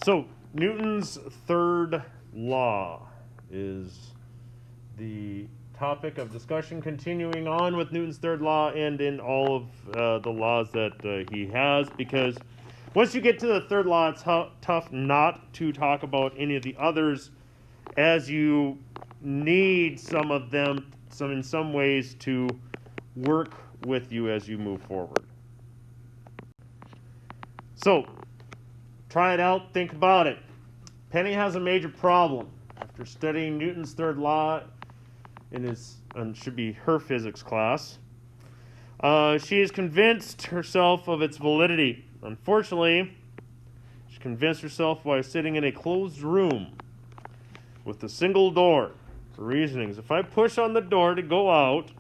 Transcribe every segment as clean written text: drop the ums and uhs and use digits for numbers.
So, Newton's third law is the topic of discussion, continuing on with Newton's third law and in all of the laws that he has, because once you get to the third law, it's tough not to talk about any of the others, as you need some of them in some ways to work with you as you move forward. So, try it out, think about it. Penny has a major problem. After studying Newton's third law in his, should be her physics class, she is convinced herself of its validity. Unfortunately, she convinced herself while sitting in a closed room with a single door. For reasonings, if I push on the door to go out,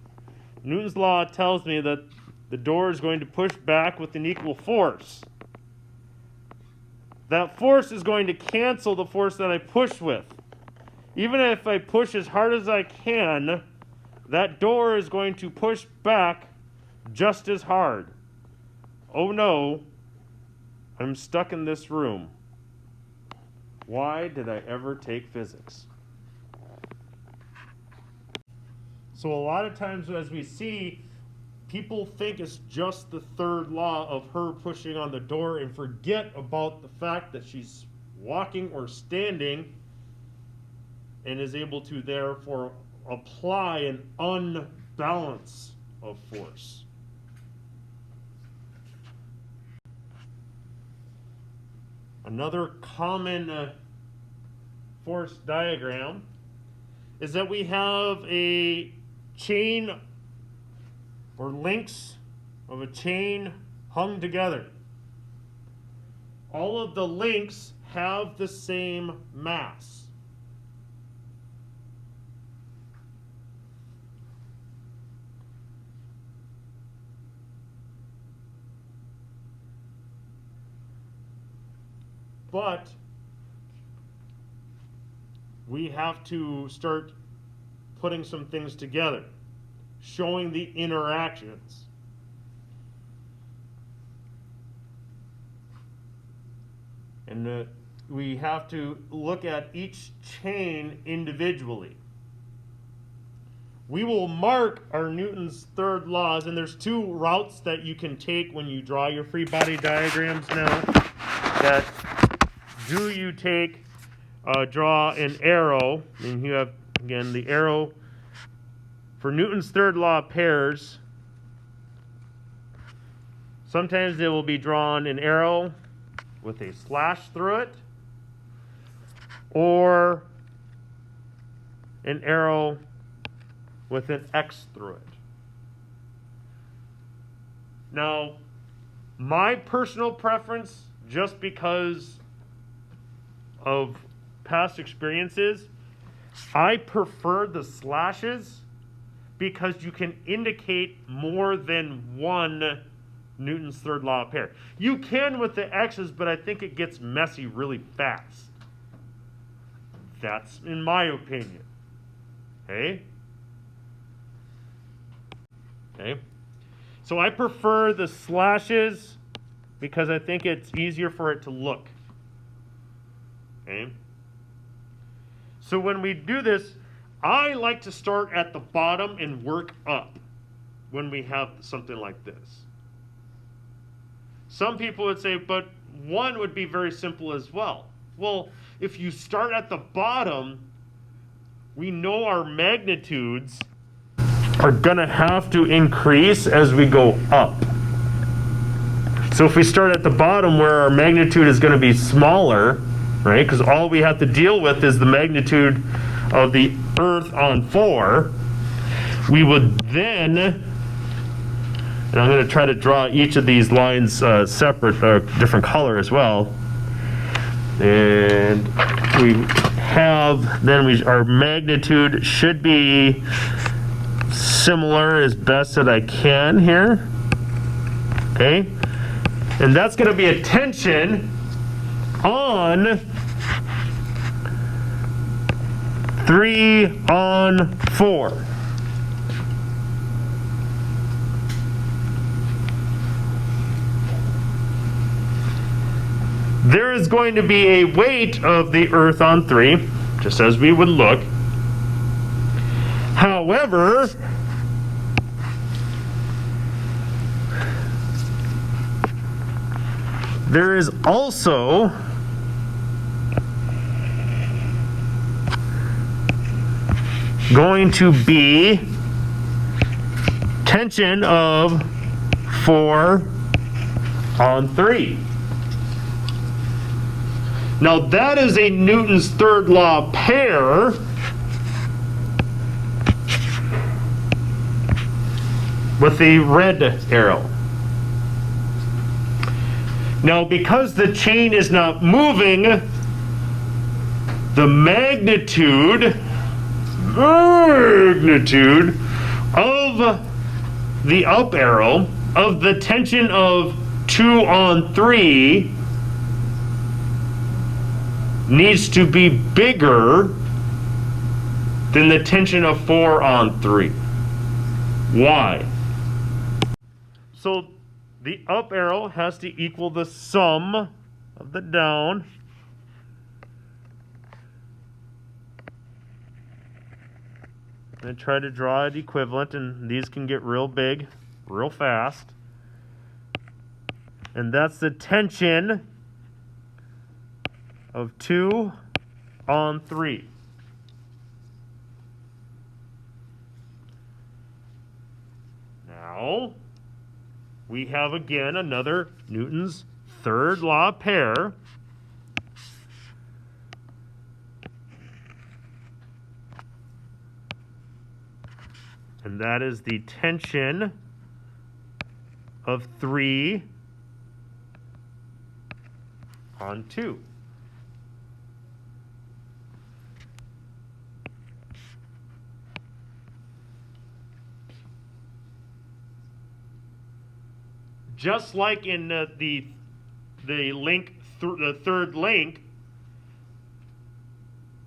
Newton's law tells me that the door is going to push back with an equal force. That force is going to cancel the force that I push with. Even if I push as hard as I can, that door is going to push back just as hard. Oh no, I'm stuck in this room. Why did I ever take physics? So a lot of times as we see, people think it's just the third law of her pushing on the door and forget about the fact that she's walking or standing and is able to therefore apply an unbalance of force. Another common force diagram is that we have a chain or links of a chain hung together. All of the links have the same mass. But we have to start putting some things together, showing the interactions. And we have to look at each chain individually. We will mark our Newton's third laws, and there's two routes that you can take when you draw your free body diagrams now. That do you take, draw an arrow, and you have, again, the arrow for Newton's third law pairs. Sometimes they will be drawn an arrow with a slash through it, or an arrow with an X through it. Now, my personal preference, just because of past experiences, I prefer the slashes because you can indicate more than one Newton's third law pair. You can with the X's, but I think it gets messy really fast. That's in my opinion. Okay? Okay. So I prefer the slashes because I think it's easier for it to look. Okay. So when we do this, I like to start at the bottom and work up when we have something like this. Some people would say, but one would be very simple as well. Well, if you start at the bottom, we know our magnitudes are going to have to increase as we go up. So if we start at the bottom where our magnitude is going to be smaller, right, because all we have to deal with is the magnitude of the Earth on 4, we would then, and I'm going to try to draw each of these lines separate, different color as well, and we have, then our magnitude should be similar as best that I can here, okay, and that's going to be a tension on 3 on 4. there is going to be a weight of the Earth on 3, just as we would look. However, there is also going to be tension of 4 on 3. Now that is a Newton's third law pair. With the red arrow. Now, because the chain is not moving, the magnitude of the up arrow of the tension of 2 on 3 needs to be bigger than the tension of 4 on 3. Why? So the up arrow has to equal the sum of the down. And try to draw it equivalent, and these can get real big, real fast. And that's the tension of 2 on 3. Now, we have again another Newton's third law pair. And that is the tension of 3 on 2. Just like in the third link,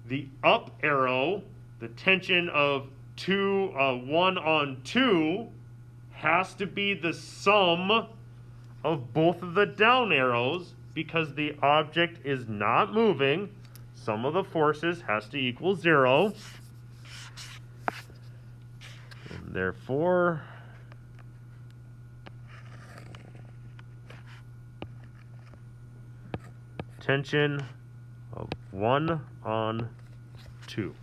the up arrow, the tension of 1 on 2, has to be the sum of both of the down arrows because the object is not moving. Sum of the forces has to equal 0. And therefore, tension of 1 on 2.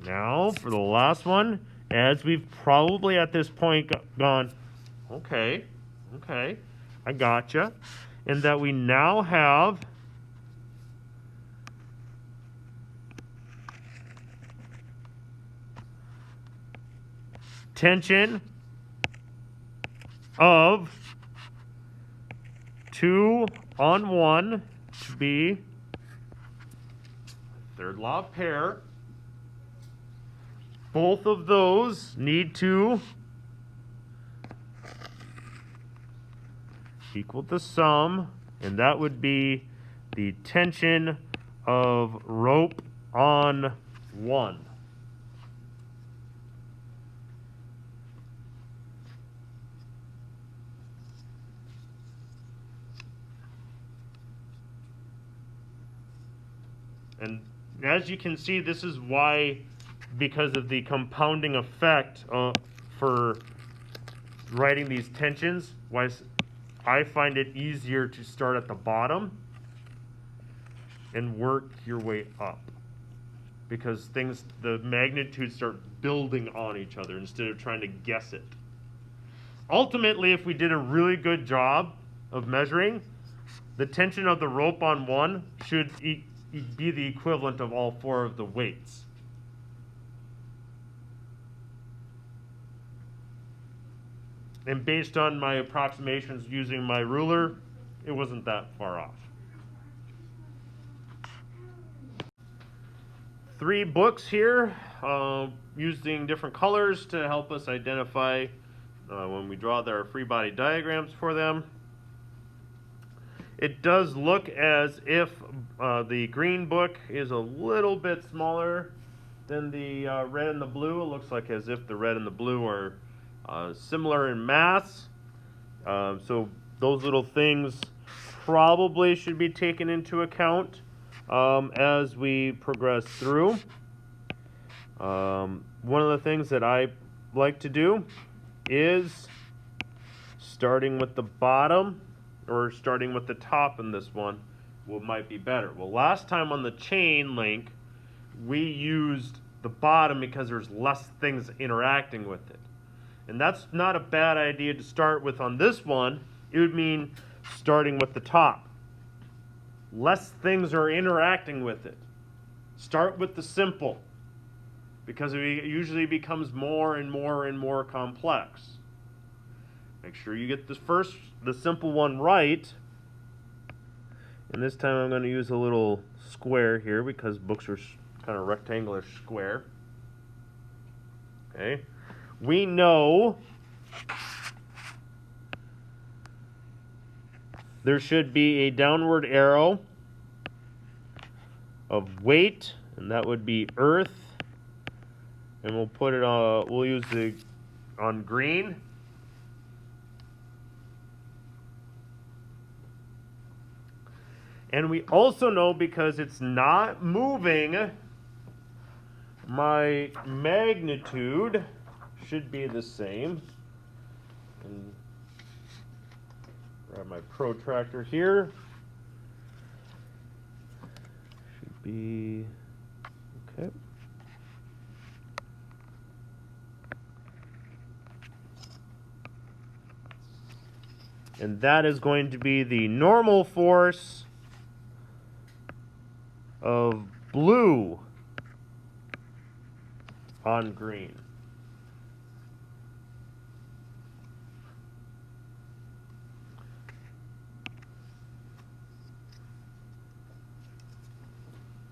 Now, for the last one, as we've probably at this point gone, okay, I gotcha, and that we now have tension of 2 on 1 to be third law of pair. Both of those need to equal the sum, and that would be the tension of rope on 1. And as you can see, this is why, because of the compounding effect for writing these tensions, why I find it easier to start at the bottom and work your way up. Because the magnitudes start building on each other instead of trying to guess it. Ultimately, if we did a really good job of measuring, the tension of the rope on 1 should be the equivalent of all 4 of the weights. And based on my approximations using my ruler, it wasn't that far off. 3 books here, using different colors to help us identify when we draw their free body diagrams for them. It does look as if the green book is a little bit smaller Then the red and the blue, it looks like as if the red and the blue are similar in mass. So those little things probably should be taken into account as we progress through. One of the things that I like to do is starting with the bottom or starting with the top in this one might be better. Well, last time on the chain link, we used the bottom because there's less things interacting with it. And that's not a bad idea to start with on this one. It would mean starting with the top. Less things are interacting with it. Start with the simple, because it usually becomes more and more and more complex. Make sure you get the simple one right. And this time I'm going to use a little square here because books are kind of rectangular square. Okay. We know there should be a downward arrow of weight, and that would be Earth. And we'll put it we'll use the on green. And we also know, because it's not moving, my magnitude should be the same. And grab my protractor here. Should be okay. And that is going to be the normal force of blue on green.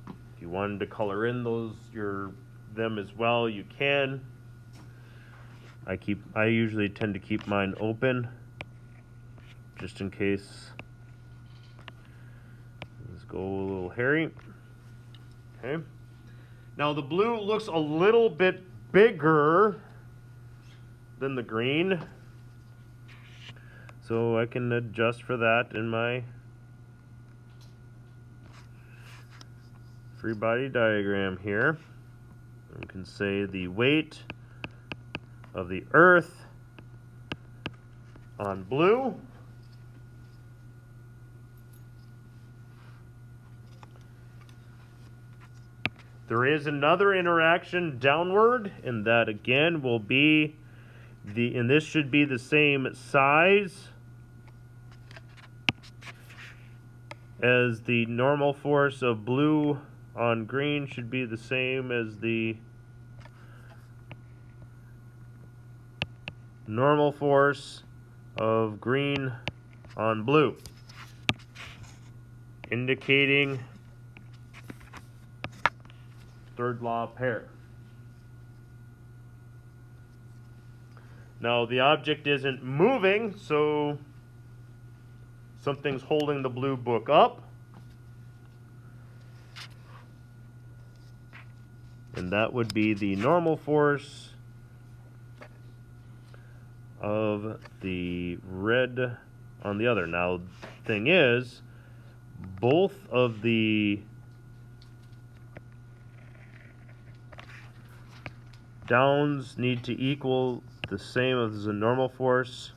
If you wanted to color in them as well, you can. I usually tend to keep mine open just in case. Let's go a little hairy. Okay. Now the blue looks a little bit bigger than the green, so I can adjust for that in my free body diagram here. I can say the weight of the Earth on blue there is another interaction downward, and that again will be and this should be the same size as the normal force of blue on green should be the same as the normal force of green on blue, indicating third law of pair. Now the object isn't moving, so something's holding the blue book up. And that would be the normal force of the red on the other. Now, the thing is, both of the downs need to equal the same as the normal force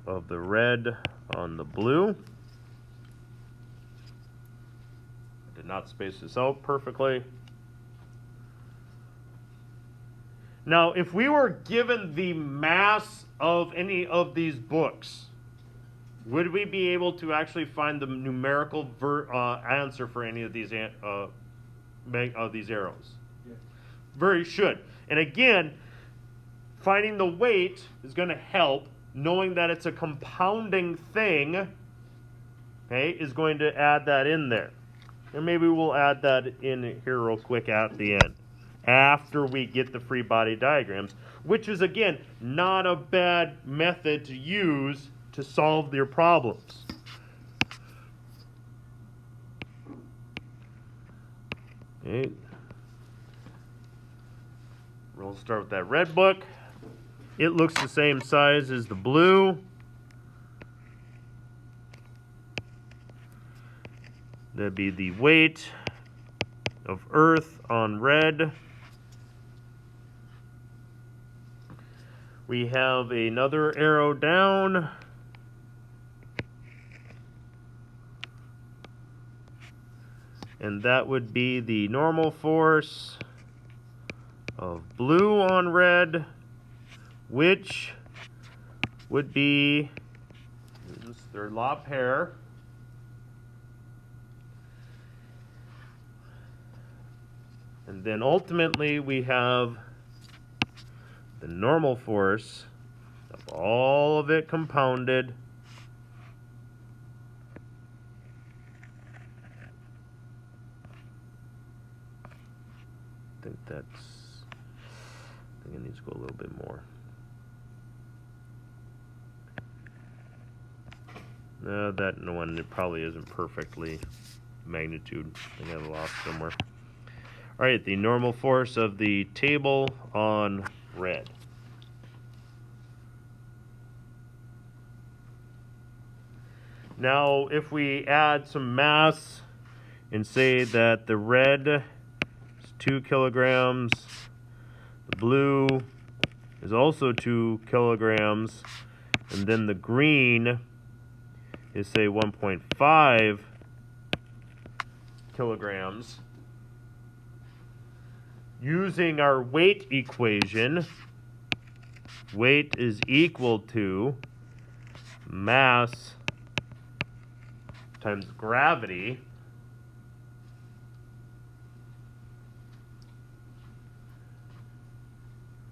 of the red on the blue. I did not space this out perfectly. Now, if we were given the mass of any of these books, would we be able to actually find the numerical answer for any of these arrows? Yeah. Very should. And again, finding the weight is going to help. Knowing that it's a compounding thing, okay, is going to add that in there. And maybe we'll add that in here real quick at the end, after we get the free body diagrams, which is, again, not a bad method to use to solve your problems. Okay. We'll start with that red book. It looks the same size as the blue. That'd be the weight of Earth on red. We have another arrow down. And that would be the normal force of blue on red, which would be Newton's third law pair. And then ultimately we have the normal force of all of it compounded. I think it needs to go a little bit more. No, that one, it probably isn't perfectly magnitude. I think I lost somewhere. All right, the normal force of the table on red. Now, if we add some mass and say that the red is 2 kilograms, the blue is also 2 kilograms, and then the green is, say, 1.5 kilograms. Using our weight equation, weight is equal to mass times gravity.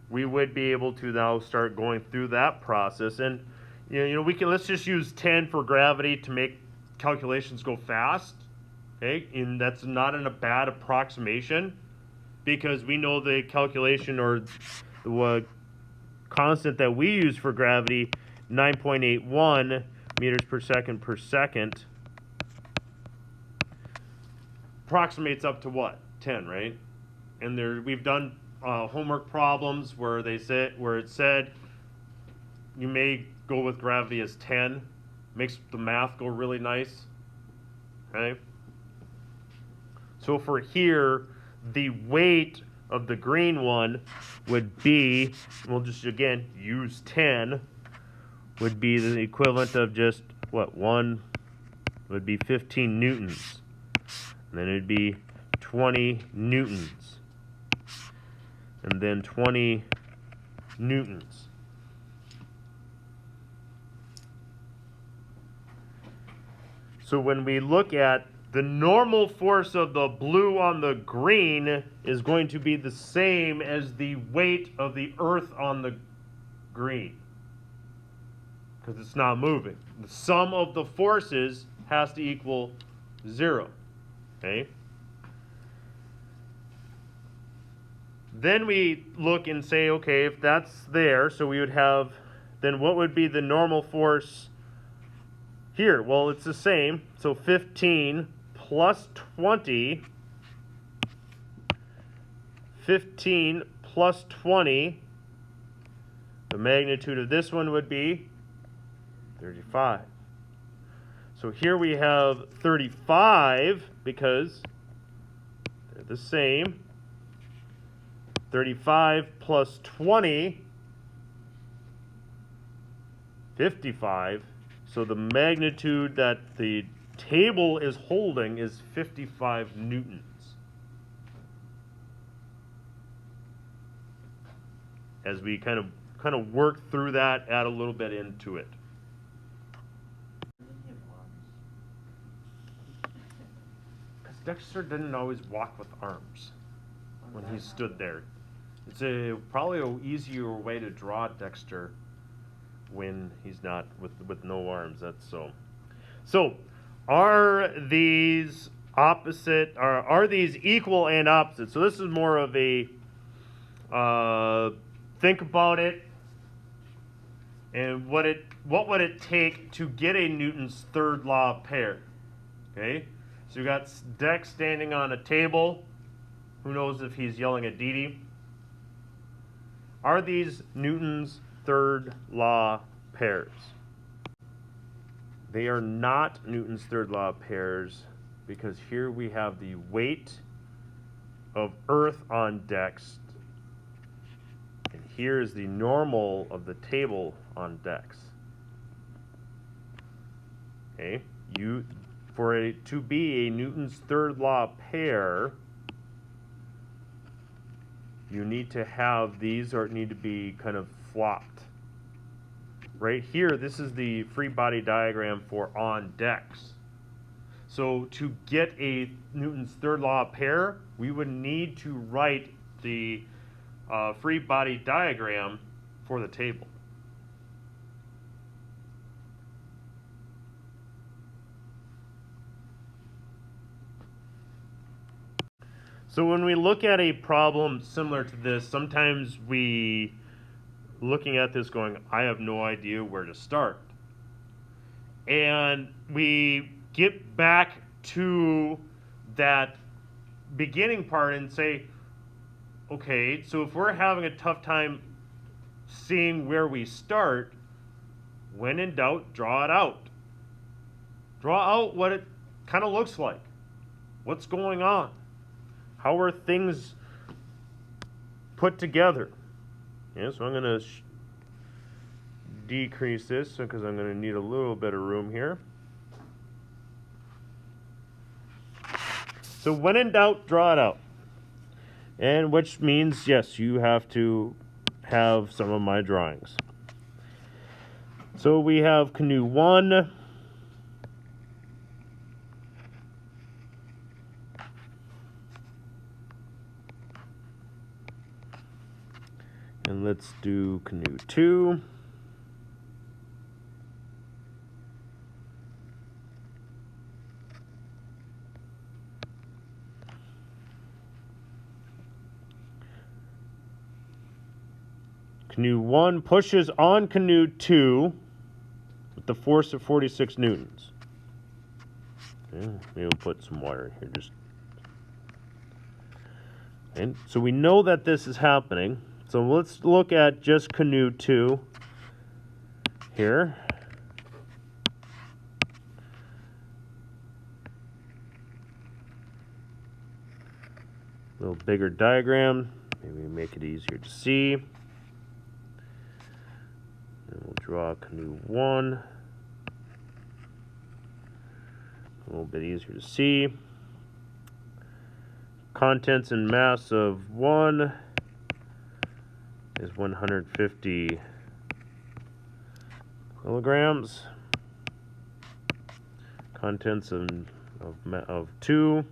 We would be able to now start going through that process, and let's just use 10 for gravity to make calculations go fast. Okay, and that's not a bad approximation, because we know the calculation or the constant that we use for gravity, 9.81 meters per second, approximates up to what? 10, right? And we've done homework problems where it said you may go with gravity as 10, makes the math go really nice. Okay? So for here, the weight of the green one would be, we'll just again use 10, would be the equivalent of just what? One would be 15 newtons. And then it would be 20 newtons. And then 20 newtons. So when we look at the normal force of the blue on the green is going to be the same as the weight of the Earth on the green, because it's not moving. The sum of the forces has to equal 0. Okay? Then we look and say, okay, if that's there, so we would have, then what would be the normal force here? Well, it's the same. So 15 plus 20, 15 plus 20, the magnitude of this one would be 35. So here we have 35 because they're the same. 35 plus 20, 55. So the magnitude that the table is holding is 55 newtons. As we kind of work through that, add a little bit into it. Because Dexter didn't always walk with arms when he stood there. It's probably an easier way to draw Dexter when he's not with no arms. That's so. So, are these opposite? Are these equal and opposite? So this is more of a think about it, and what would it take to get a Newton's third law pair? Okay, so you got Dex standing on a table. Who knows if he's yelling at Dee Dee? Are these Newton's third law pairs? They are not Newton's third law pairs because here we have the weight of Earth on decks, and here is the normal of the table on decks. Okay, for it to be a Newton's third law pair, you need to have these, or it need to be kind of flopped. Right here, this is the free body diagram for on decks. So to get a Newton's third law pair, we would need to write the free body diagram for the table. So when we look at a problem similar to this, sometimes we looking at this going, I have no idea where to start. And we get back to that beginning part and say, okay, so if we're having a tough time seeing where we start, when in doubt, draw it out. Draw out what it kind of looks like. What's going on? How are things put together? Yeah, so I'm going to decrease this because I'm going to need a little bit of room here. So when in doubt, draw it out. And which means, yes, you have to have some of my drawings. So we have canoe 1. And let's do canoe 2. Canoe 1 pushes on canoe 2 with the force of 46 newtons. Okay, maybe we'll put some water in here. And so we know that this is happening. So let's look at just canoe 2 here. A little bigger diagram. Maybe make it easier to see. And we'll draw canoe 1. A little bit easier to see. Contents and mass of 1 is 150 kilograms. Contents of 2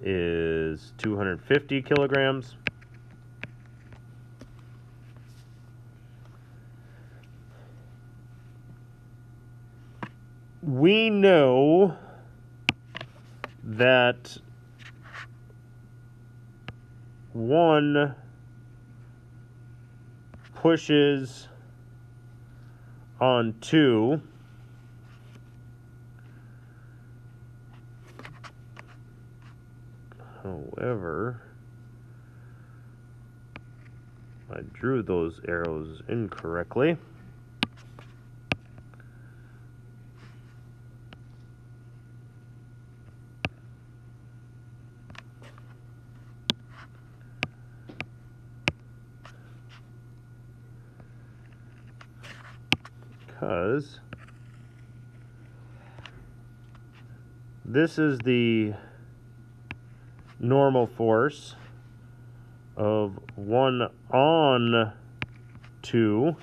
is 250 kilograms. We know that 1 pushes on 2. However, I drew those arrows incorrectly. Because this is the normal force of 1 on 2,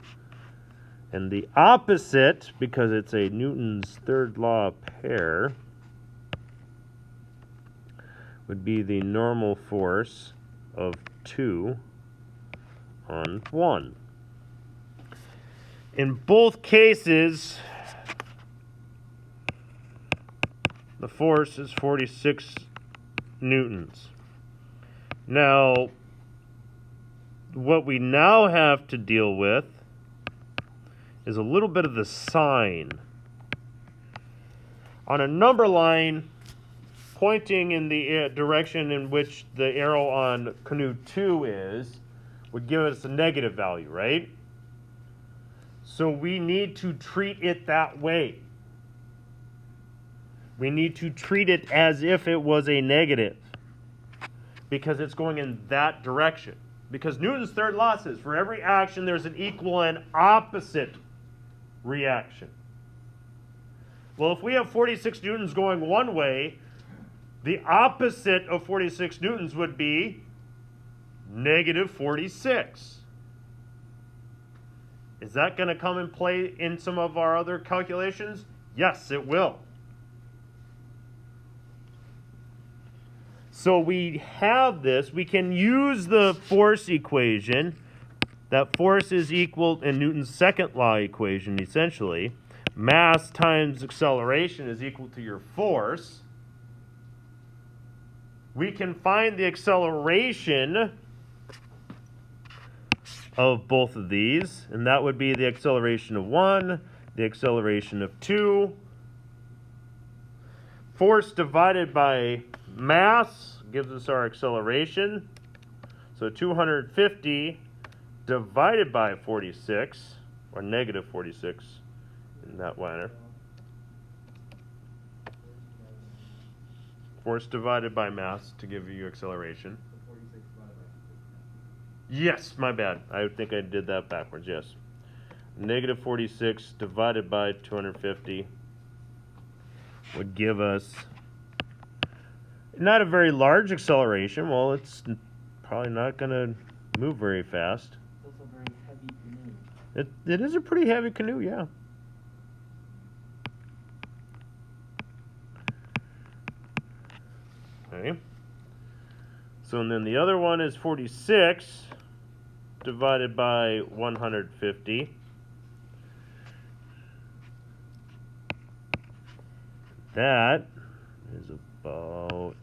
and the opposite, because it's a Newton's third law pair, would be the normal force of 2 on 1. In both cases, the force is 46 newtons. Now, what we now have to deal with is a little bit of the sign. On a number line pointing in the direction in which the arrow on canoe 2 is, would give us a negative value, right? So we need to treat it that way. We need to treat it as if it was a negative, because it's going in that direction. Because Newton's third law says for every action there's an equal and opposite reaction. Well, if we have 46 newtons going one way, the opposite of 46 newtons would be negative 46. Is that going to come and play in some of our other calculations? Yes, it will. So we have this. We can use the force equation. That force is equal in Newton's second law equation, essentially. Mass times acceleration is equal to your force. We can find the acceleration of both of these, and that would be the acceleration of 1, the acceleration of 2. Force divided by mass gives us our acceleration. So 250 divided by 46, or negative 46 in that manner. Force divided by mass to give you acceleration. Yes, my bad. I think I did that backwards, yes. Negative 46 divided by 250 would give us not a very large acceleration. Well, it's probably not going to move very fast. It's also a very heavy canoe. It is a pretty heavy canoe, yeah. Okay. So and then the other one is 46 divided by 150. That is about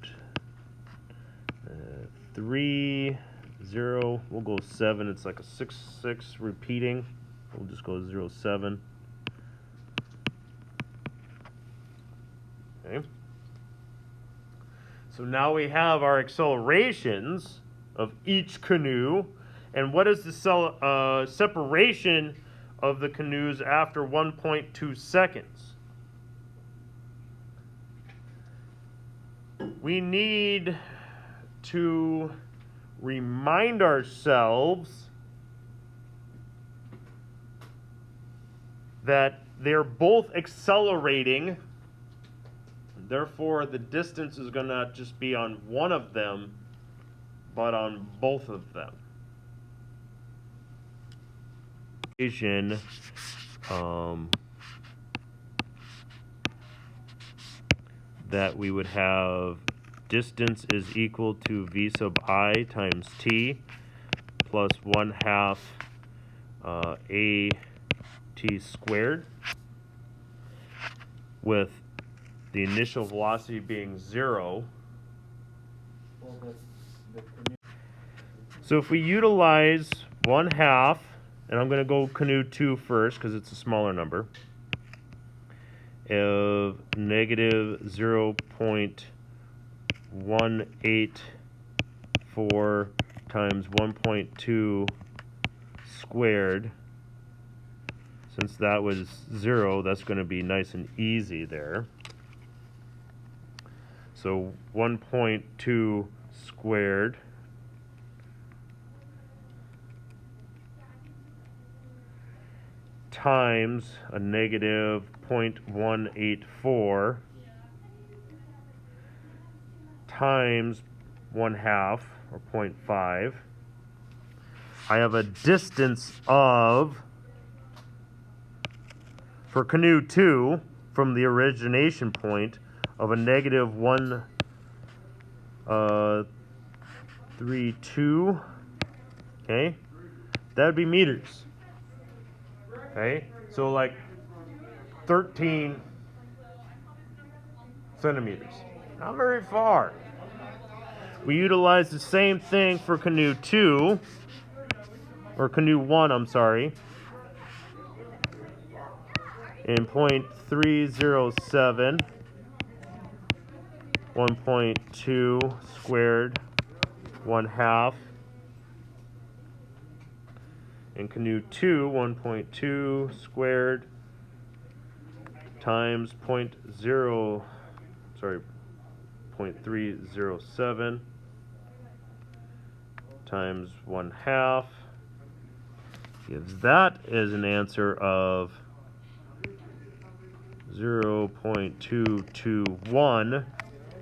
3, 0. We'll go 7. It's like a 6, 6 repeating. We'll just go 0, 7. Okay. So now we have our accelerations of each canoe. And what is the separation of the canoes after 1.2 seconds? We need to remind ourselves that they're both accelerating. Therefore, the distance is going to not just be on one of them, but on both of them. That we would have distance is equal to v sub I times t plus 1/2 a t squared, with the initial velocity being 0. Well, So if we utilize 1/2, and I'm going to go canoe 2 first because it's a smaller number, of negative 0.184 times 1.2 squared. Since that was 0, that's going to be nice and easy there. So 1.2 squared times a negative 0.184 times 1/2, or 0.5. I have a distance of, for canoe 2, from the origination point, of a negative 132. Okay, that would be meters. Okay, so like 13 centimeters. Not very far. We utilize the same thing for canoe 2, or canoe 1, I'm sorry, in 0.307, 1.2 squared, 1/2. In canoe 2, 1.2 squared times 0.307 times 1/2 gives that as an answer of 0.221.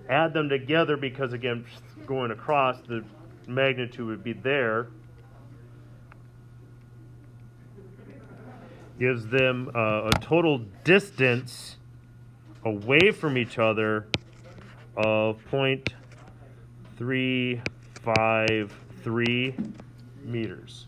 Add them together because, again, going across, the magnitude would be there. Gives them a total distance away from each other of 0.353 meters.